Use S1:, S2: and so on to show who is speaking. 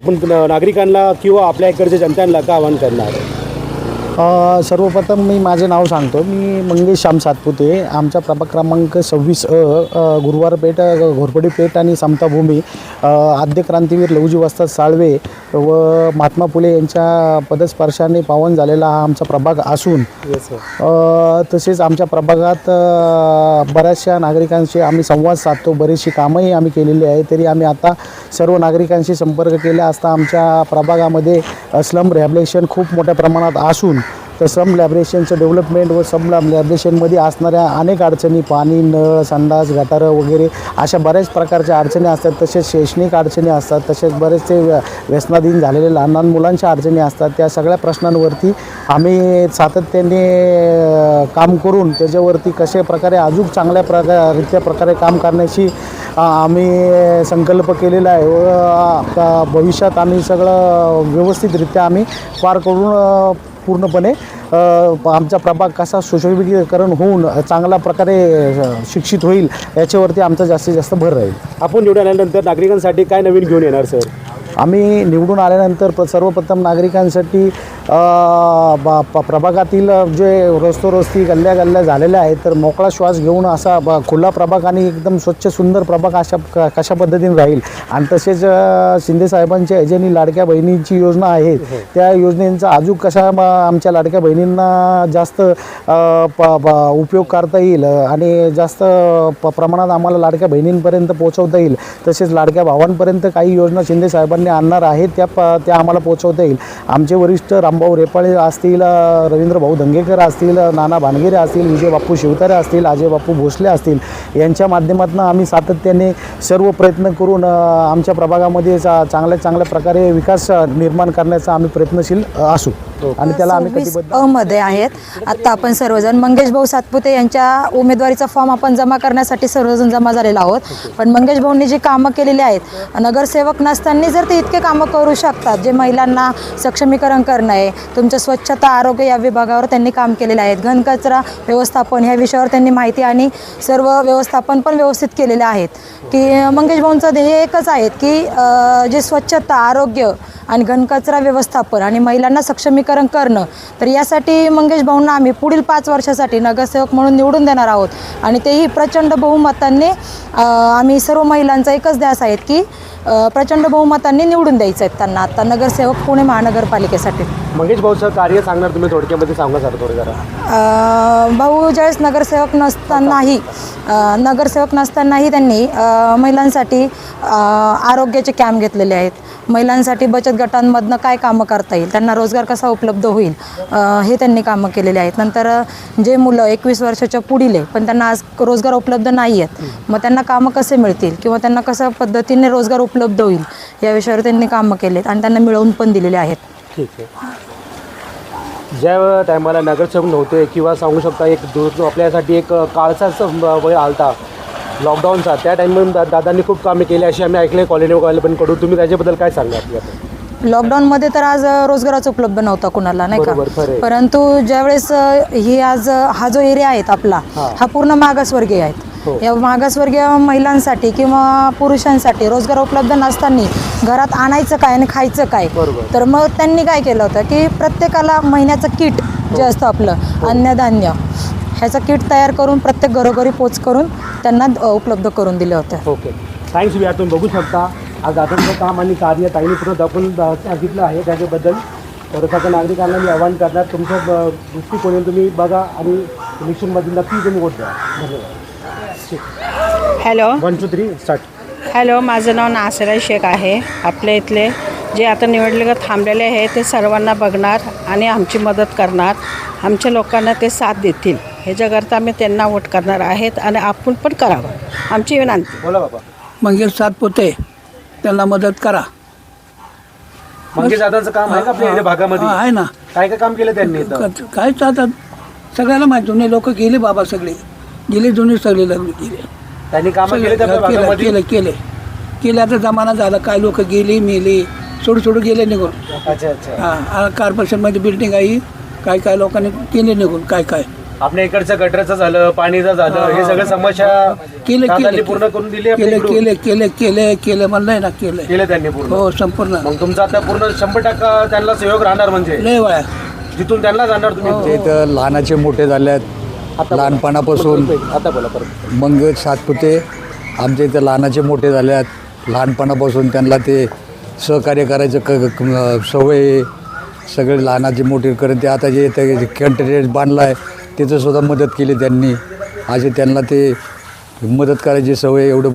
S1: आपण नागरिकांना किंवा आपल्या इकडच्या जनतांना का आवाहन करणार?
S2: सर्वप्रथम मी माझे नाव सांगतो. मी मंगेश श्याम सातपुते. आमचा प्रभाग क्रमांक 26 गुरुवारपेठ, घोरपडी पेठ आणि समताभूमी, आद्य क्रांतीवीर लहुजी वस्ताद साळवे व महात्मा फुले यांच्या पदस्पर्शाने पावन झालेला हा आमचा प्रभाग असून तसेच आमच्या प्रभागात बऱ्याचशा नागरिकांशी आम्ही संवाद साधतो. बरीचशी कामंही आम्ही केलेली आहे. तरी आम्ही आता सर्व नागरिकांशी संपर्क केला असता आमच्या प्रभागामध्ये स्लम रॅबिलिटेशन खूप मोठ्या प्रमाणात असून तर स्लम लॅबरेशनचं डेव्हलपमेंट व स्लम लॅबरेशनमध्ये असणाऱ्या अनेक अडचणी, पाणी, नळ, संडास, गटारं वगैरे अशा बऱ्याच प्रकारच्या अडचणी असतात. तसेच शैक्षणिक अडचणी असतात. तसेच बरेचसे व्यसनाधीन झालेले लहान लहान मुलांच्या अडचणी असतात. त्या सगळ्या प्रश्नांवरती आम्ही सातत्याने काम करून त्याच्यावरती कशा प्रकारे अजून चांगल्या प्रकारे काम करण्याची आम्ही संकल्प केलेला आहे व भविष्यात आम्ही सगळं व्यवस्थितरित्या आम्ही पार करून पूर्णपणे आमचा प्रभाग कसा सुशोभीकरण होऊन चांगल्या प्रकारे शिक्षित होईल याच्यावरती आमचा जास्तीत जास्त भर राहील.
S1: आपण निवडून आल्यानंतर नागरिकांसाठी काय नवीन घेऊन येणार सर?
S2: आम्ही निवडून आल्यानंतर सर्वप्रथम नागरिकांसाठी प्रभागातील जे रस्ती गल्ल्या झालेल्या आहेत तर मोकळा श्वास घेऊन असा खुला प्रभाग आणि एकदम स्वच्छ सुंदर प्रभाग कशा पद्धतीने राहील. आणि तसेच शिंदे साहेबांच्या ह्याच्यानी लाडक्या बहिणींची योजना आहे त्या योजनेचा अजून कशा आमच्या लाडक्या बहिणींना जास्त उपयोग करता येईल आणि जास्त प्रमाणात आम्हाला लाडक्या बहिणींपर्यंत पोहोचवता येईल. तसेच लाडक्या भावांपर्यंत काही योजना शिंदे साहेबांनी आणणार आहेत त्या आम्हाला पोहोचवता येईल. आमचे वरिष्ठ रामभाऊ रेपाळे असतील, रवींद्र भाऊ दंगेकर असतील, नाना भानगिरे असतील, विजय बापू शिवतारे असतील, अजय बापू भोसले असतील यांच्या माध्यमातून आम्ही सातत्याने सर्व प्रयत्न करून आमच्या प्रभागामध्ये चांगल्या प्रकारे विकास निर्माण करण्याचा आम्ही प्रयत्नशील असू आणि त्याला आम्ही कटिबद्ध
S3: मध्ये आहेत. आता आपण सर्वजण मंगेश भाऊ सातपुते यांच्या उमेदवारीचा फॉर्म आपण जमा करण्यासाठी सर्वजण जमा झालेलो आहोत. पण मंगेश भाऊंनी जी कामं केलेली आहेत नगरसेवक नसताना जर ते इतके कामं करू शकतात जे महिलांना सक्षमीकरण करणं आहे, तुमचं स्वच्छता आरोग्य या विभागावर त्यांनी काम केलेलं आहे. घनकचरा व्यवस्थापन ह्या विषयावर त्यांनी माहिती आणि सर्व व्यवस्थापन पण व्यवस्थित केलेले आहेत. की मंगेश भाऊंचं ध्येय एकच आहे की जे स्वच्छता आरोग्य आणि घनकचरा व्यवस्थापन आणि महिलांना सक्षमीकरण करणं. तर यासाठी मंगेश भाऊंना आम्ही पुढील 5 वर्षासाठी नगरसेवक म्हणून निवडून देणार आहोत आणि तेही प्रचंड बहुमतांनी. आम्ही सर्व महिलांचा एकच ध्यास आहेत की प्रचंड बहुमतांनी निवडून द्यायचं आहे त्यांना आता नगरसेवक पुणे महानगरपालिकेसाठी.
S1: मंगेश भाऊचं कार्य सांगणार तुम्ही थोडक्यामध्ये सांगा सर थोडं जरा.
S3: भाऊ ज्यावेळेस नगरसेवक नसतानाही त्यांनी महिलांसाठी आरोग्याचे कॅम्प घेतलेले आहेत. महिलांसाठी बचत गटांमधनं काय कामं करता येईल, त्यांना रोजगार कसा उपलब्ध होईल हे त्यांनी कामं केलेले आहेत. नंतर जे मुलं 21 वर्षाच्या पुढील पण त्यांना आज रोजगार उपलब्ध नाही आहेत, मग त्यांना कामं कसे मिळतील किंवा त्यांना कशा पद्धतीने रोजगार उपलब्ध होईल या विषयावर त्यांनी कामं केलेत आणि त्यांना मिळवून पण दिलेले आहेत.
S1: ठीक आहे. ज्या टायमाला नगरसेवक नव्हते किंवा सांगू शकता एक आपल्यासाठी एक काळचाच वेळ आलता लॉकडाऊनचा, त्या टाईममध्ये दादांनी खूप कामे केली अशी आम्ही ऐकले कॉलनी पण कडून. तुम्ही त्याच्याबद्दल काय सांगा?
S3: लॉकडाऊनमध्ये तर आज रोजगाराच उपलब्ध नव्हता कुणाला नाही का, परंतु ज्यावेळेस हा जो एरिया आहे आपला हा पूर्ण मागासवर्गीय आहेत. या मागासवर्गीय महिलांसाठी किंवा पुरुषांसाठी रोजगार उपलब्ध नसताना घरात आणायचं काय आणि खायचं काय, तर मग त्यांनी काय केलं होतं की प्रत्येकाला महिन्याचं किट जे असतं आपलं अन्नधान्य ह्याचं किट तयार करून प्रत्येक घरोघरी पोच करून त्यांना उपलब्ध करून दिले होते.
S1: Okay, thanks. तुम्ही बघू शकता आज दादांचं काम आणि कार्य ताईंनी पूर्ण दाखवून सांगितलं आहे. त्याच्याबद्दल तर सगळ्या नागरिकांना मी आवाहन करणार तुमच्या दृष्टिकोनातून तुम्ही बघा आणि इलेक्शनमध्ये नक्की तुम्ही वोट द्या. धन्यवाद.
S4: Hello
S1: 1 2 3 start.
S4: हॅलो, माझं नाव नासिरा शेख आहे. आपल्या इथले जे आता निवडणुका थांबलेले आहे ते सर्वांना बघणार आणि आमची मदत करणार. आमच्या लोकांना ते साथ देतील ह्याच्याकरता आम्ही त्यांना वोट करणार आहेत आणि आपण पण करावं आमची विनंती.
S1: बोला बाबा.
S5: मंगेश सातपुते त्यांना मदत करा.
S1: मंगेश दादांचं काम आहे का आपल्या भागामध्ये?
S5: आहे ना.
S1: काय काम केलं त्यांनी?
S5: काय चालतात सगळ्याला माहिती. जुने लोक गेले बाबा, सगळे गेले, जुने सगळे लग्न केले,
S1: त्यांनी काम केले.
S5: केले आता जमाना झाला. काय लोक गेले मेले, सोडू गेले निघून.
S1: अच्छा.
S5: हां, कॉर्पोरेशनमध्ये बिल्डिंग आहे, काय लोकांनी केले निघून. काय
S1: आपल्या इकडचं गटरचं झालं, पाणीचं झालं, हे सगळं समस्या
S5: केले
S1: दादांनी पूर्ण करून दिली आपल्या
S5: केले
S1: इकडून.
S5: केले केले केले केले म्हणलंय ना केले
S1: केले त्यांनी पूर्ण.
S5: हो संपूर्ण
S1: मग तुमचा आता पूर्ण 100% त्यांना सहयोग राहणार, म्हणजे
S5: लय वया
S1: जिथून त्यांना जाणार तुम्ही.
S6: इथं लहानाचे मोठे झाल्यात लहानपणापासून.
S1: आता बोला परत.
S6: मंगेश सातपुते आमच्या इथं लहानाचे मोठे झाल्यात लहानपणापासून. त्यांना ते सहकार्य करायचं सवय आहे. सगळे लहानाचे मोठे करत ते आता जे कंटेनर बांधला आहे त्याचं सुद्धा मदत केली त्यांनी. असे त्यांना ते मदत करायची सवय एवढं